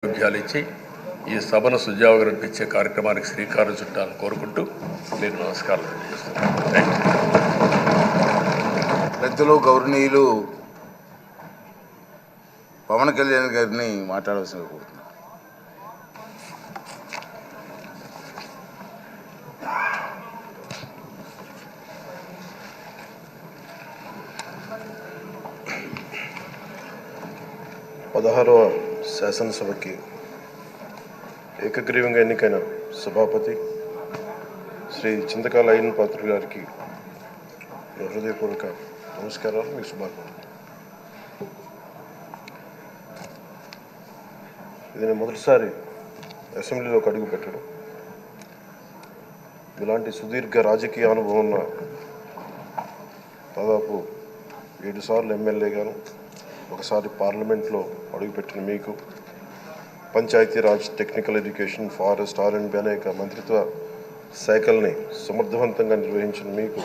ఆరోగ్యాలు ఇచ్చి ఈ సభను సుజావుగరించే కార్యక్రమానికి శ్రీకారం చుట్టాలని కోరుకుంటూ నేను నమస్కారం తెలియజేస్తున్నాను. పెద్దలు గౌరవనీయులు పవన్ కళ్యాణ్ గారిని మాట్లాడవలసిన కోరుతున్నాను. పదహారవ శాసనసభకి ఏకగ్రీవంగా ఎన్నికైన సభాపతి శ్రీ చింతకాల అయ్యన్ పాత్ర గారికి హృదయపూర్వక నమస్కారాలు, మీకు శుభాకాంక్షలు. ఇది నేను మొదటిసారి అసెంబ్లీలోకి అడుగు పెట్టడం. ఇలాంటి సుదీర్ఘ రాజకీయ అనుభవం ఉన్న దాదాపు 7 సార్లు ఎమ్మెల్యేగాను, ఒకసారి పార్లమెంట్లో అడుగుపెట్టిన మీకు, Panchayati Raj, technical education, forest, R&B అనేక మంత్రిత్వ శాఖల్ని సమర్థవంతంగా నిర్వహించిన మీకు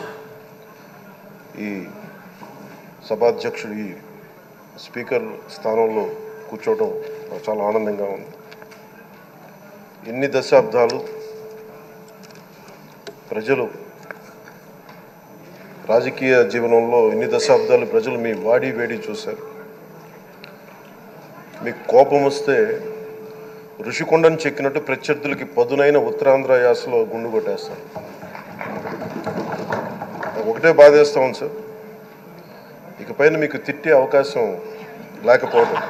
ఈ సభాధ్యక్షుడు, ఈ స్పీకర్ స్థానంలో కూర్చోవడం చాలా ఆనందంగా ఉంది. ఇన్ని దశాబ్దాలు ప్రజలు రాజకీయ జీవనంలో ఇన్ని దశాబ్దాలు ప్రజలు మీ వాడి వేడి చూశారు. మీకు కోపం వస్తే ఋషికొండను చెక్కినట్టు ప్రత్యర్థులకి పదునైన ఉత్తరాంధ్ర యాసలో గుండు కొట్టేస్తారు. ఒకటే బాధేస్తాం సార్, ఇకపైన మీకు తిట్టే అవకాశం లేకపోవడం.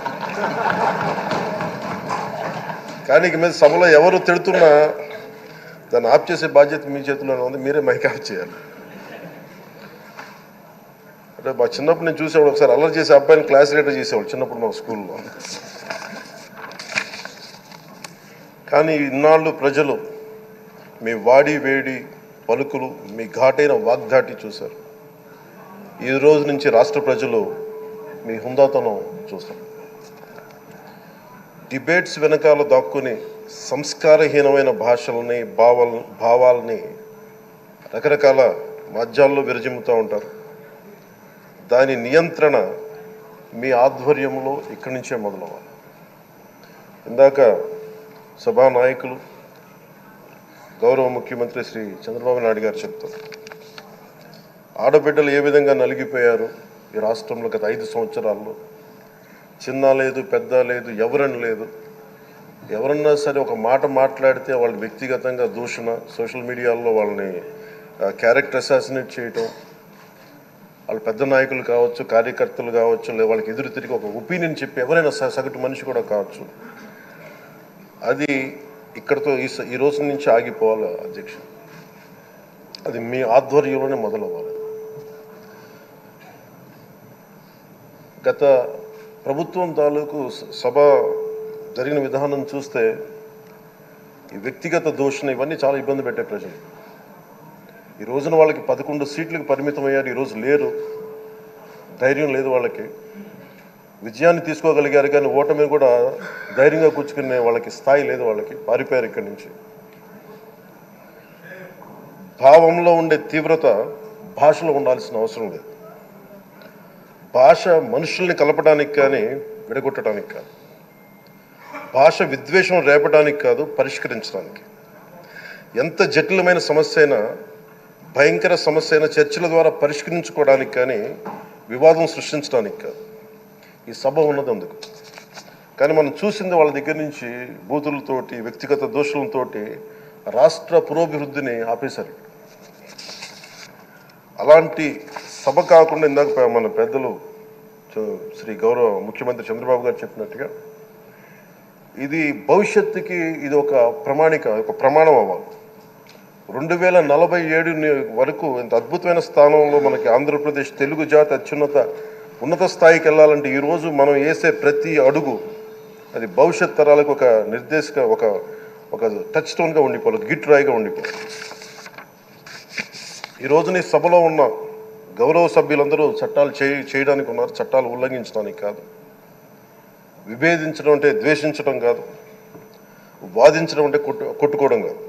కానీ ఇక మీద సభలో ఎవరు తిడుతున్నా దాన్ని ఆఫ్ చేసే బాధ్యత మీ చేతిలోనే ఉంది. మీరే మైక్ ఆఫ్ చేయాలి. అంటే మా చిన్నప్పుడు నేను చూసేవాడు, ఒకసారి అల్లరి చేసే అబ్బాయిని క్లాస్ లీడర్ చేసేవాడు చిన్నప్పుడు మా స్కూల్లో. కానీ ఇన్నాళ్ళు ప్రజలు మీ వాడి వేడి పలుకులు, మీ ఘాటైన వాగ్ధాటి చూశారు. ఈ రోజు నుంచి రాష్ట్ర ప్రజలు మీ హుందాతనం చూస్తారు. డిబేట్స్ వెనకాల దాక్కుని సంస్కారహీనమైన భాషలని, భావాలని రకరకాల మాధ్యాల్లో విరజిమ్ముతూ ఉంటారు. దాని నియంత్రణ మీ ఆధ్వర్యంలో ఇక్కడి నుంచే మొదలవ్వాలి. ఇందాక సభానాయకులు, గౌరవ ముఖ్యమంత్రి శ్రీ చంద్రబాబు నాయుడు గారు చెప్తారు, ఆడబిడ్డలు ఏ విధంగా నలిగిపోయారు ఈ రాష్ట్రంలో గత 5 సంవత్సరాల్లో. చిన్న లేదు, పెద్ద లేదు, ఎవరని లేదు. ఎవరన్నా సరే ఒక మాట మాట్లాడితే వాళ్ళు వ్యక్తిగతంగా దూషణ, సోషల్ మీడియాలో వాళ్ళని క్యారెక్టర్ అసాసినేట్ చేయటం, వాళ్ళు పెద్ద నాయకులు కావచ్చు, కార్యకర్తలు కావచ్చు, లేదా వాళ్ళకి ఎదురు తిరిగి ఒక ఒపీనియన్ చెప్పి ఎవరైనా సగటు మనిషి కూడా కావచ్చు, అది ఇక్కడతో ఈ రోజు నుంచి ఆగిపోవాలి అధ్యక్ష. అది మీ ఆధ్వర్యంలోనే మొదలవ్వాలి. గత ప్రభుత్వం తాలూకు సభ జరిగిన విధానం చూస్తే ఈ వ్యక్తిగత దూషణ ఇవన్నీ చాలా ఇబ్బంది పెట్టే ప్రజలు. ఈ రోజున వాళ్ళకి 11 సీట్లకు పరిమితమయ్యారు, ఈరోజు లేరు, ధైర్యం లేదు వాళ్ళకి. విజయాన్ని తీసుకోగలిగారు కానీ ఓటమిని కూడా ధైర్యంగా కూర్చుకునే వాళ్ళకి స్థాయి లేదు, వాళ్ళకి పారిపోయారు ఇక్కడి నుంచి. భావంలో ఉండే తీవ్రత భాషలో ఉండాల్సిన అవసరం లేదు. భాష మనుషుల్ని కలపడానికి కానీ విడగొట్టడానికి కాదు. భాష విద్వేషం రేపడానికి కాదు, పరిష్కరించడానికి. ఎంత జటిలమైన సమస్య అయినా, భయంకర సమస్య అయినా చర్చల ద్వారా పరిష్కరించుకోవడానికి కానీ వివాదం సృష్టించడానికి కాదు. ఈ సభ ఉన్నది అందుకు. కానీ మనం చూసింది వాళ్ళ దగ్గర నుంచి బూతులతోటి, వ్యక్తిగత దోషులతోటి రాష్ట్ర పురోభివృద్ధిని ఆపేశారు. అలాంటి సభ కాకుండా ఇందాక మన పెద్దలు శ్రీ గౌరవ ముఖ్యమంత్రి చంద్రబాబు గారు చెప్పినట్టుగా ఇది భవిష్యత్తుకి ఇది ఒక ప్రమాణం అవ్వాలి. 2047 వరకు ఇంత అద్భుతమైన స్థానంలో మనకి ఆంధ్రప్రదేశ్ తెలుగు జాతి ఉన్నత స్థాయికి వెళ్ళాలంటే ఈరోజు మనం వేసే ప్రతి అడుగు అది భవిష్యత్ తరాలకు ఒక నిర్దేశక ఒక టచ్ స్టోన్గా ఉండిపోవాలి, ఒక గిట్ రాయిగా ఉండిపోవాలి. ఈ రోజున ఈ సభలో ఉన్న గౌరవ సభ్యులందరూ చట్టాలు చేయడానికి ఉన్నారు, చట్టాలు ఉల్లంఘించడానికి కాదు. విభేదించడం అంటే ద్వేషించడం కాదు, వాదించడం అంటే కొట్టుకోవడం కాదు.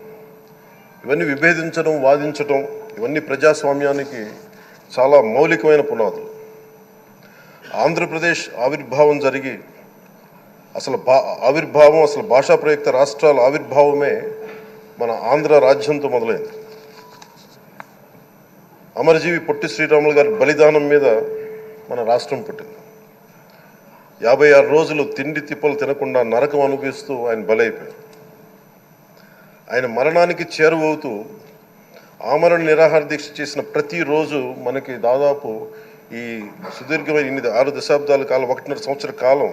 ఇవన్నీ విభేదించడం, వాదించడం ఇవన్నీ ప్రజాస్వామ్యానికి చాలా మౌలికమైన పునాదులు. ఆంధ్రప్రదేశ్ ఆవిర్భావం జరిగి అసలు ఆవిర్భావం, అసలు భాషా ప్రయుక్త రాష్ట్రాల ఆవిర్భావమే మన ఆంధ్ర రాజ్యంతో మొదలైంది. అమరజీవి పొట్టి శ్రీరాములు గారి బలిదానం మీద మన రాష్ట్రం పుట్టింది. 56 రోజులు తిండి తిప్పలు తినకుండా నరకం అనుభవిస్తూ ఆయన బలైపోయారు. ఆయన మరణానికి చేరువవుతూ ఆమరణ నిరాహార దీక్ష చేసిన ప్రతిరోజు మనకి దాదాపు ఈ సుదీర్ఘమైన 6 దశాబ్దాల కాలం, 1.5 సంవత్సర కాలం,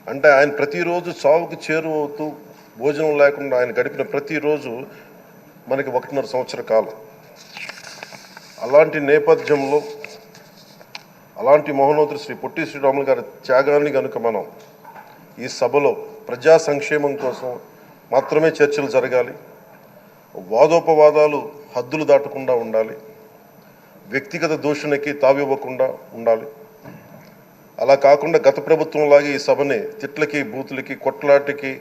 అంటే ఆయన ప్రతిరోజు చావుకు చేరువవుతూ భోజనం లేకుండా ఆయన గడిపిన ప్రతిరోజు మనకి 1.5 సంవత్సర కాలం. అలాంటి నేపథ్యంలో అలాంటి మహోన్నతుడు శ్రీ పొట్టి శ్రీరాములు గారి త్యాగాన్ని కనుక మనం ఈ సభలో ప్రజా సంక్షేమం కోసం మాత్రమే చర్చలు జరగాలి, వాదోపవాదాలు హద్దులు దాటకుండా ఉండాలి, వ్యక్తిగత దూషణకి తావివ్వకుండా ఉండాలి. అలా కాకుండా గత ప్రభుత్వంలాగే ఈ సభని తిట్లకి, బూతులకి, కొట్లాటకి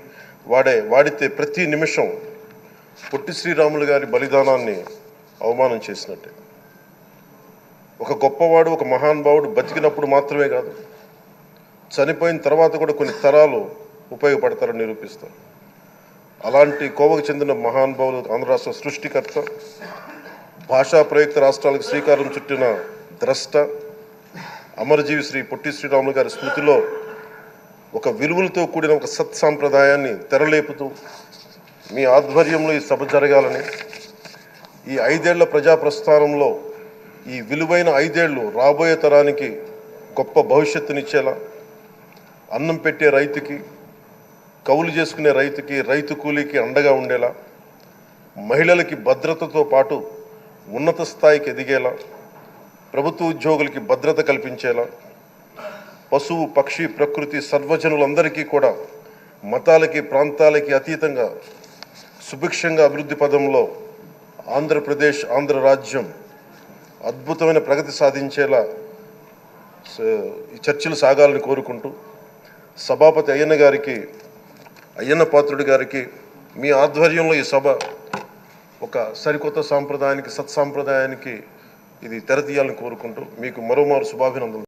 వాడితే ప్రతి నిమిషం పొట్టి శ్రీరాములు గారి బలిదానాన్ని అవమానం చేసినట్టే. ఒక గొప్పవాడు, ఒక మహానుభావుడు బతికినప్పుడు మాత్రమే కాదు, చనిపోయిన తర్వాత కూడా కొన్ని తరాలు ఉపయోగపడతారని నిరూపిస్తారు. అలాంటి కోవకు చెందిన మహానుభావులు ఆంధ్ర రాష్ట్ర సృష్టికర్త, భాషా ప్రయుక్త రాష్ట్రాలకు శ్రీకారం చుట్టిన ద్రష్ట, అమరజీవి శ్రీ పొట్టి శ్రీరాములు గారి స్మృతిలో ఒక విలువలతో కూడిన ఒక సత్సాంప్రదాయాన్ని తెరలేపుతూ మీ ఆధ్వర్యంలో ఈ సభ జరగాలని, ఈ 5 ఏళ్ల ప్రజాప్రస్థానంలో ఈ విలువైన 5 ఏళ్ళు రాబోయే తరానికి గొప్ప భవిష్యత్తునిచ్చేలా, అన్నం పెట్టే రైతుకి, కౌలు చేసుకునే రైతుకి, రైతు కూలీకి అండగా ఉండేలా, మహిళలకి భద్రతతో పాటు ఉన్నత స్థాయికి ఎదిగేలా, ప్రభుత్వ ఉద్యోగులకి భద్రత కల్పించేలా, పశువు, పక్షి, ప్రకృతి, సర్వజనులందరికీ కూడా మతాలకి, ప్రాంతాలకి అతీతంగా సుభిక్షంగా అభివృద్ధి పదంలో ఆంధ్రప్రదేశ్, ఆంధ్ర రాజ్యం అద్భుతమైన ప్రగతి సాధించేలా ఈ చర్చలు సాగాలని కోరుకుంటూ, సభాపతి అయ్యన్న పాత్రుడి గారికి మీ ఆధ్వర్యంలో ఈ సభ ఒక సరికొత్త సాంప్రదాయానికి, సత్సాంప్రదాయానికి ఇది తెరతీయాలని కోరుకుంటూ మీకు మరోమారు శుభాభినందనలు.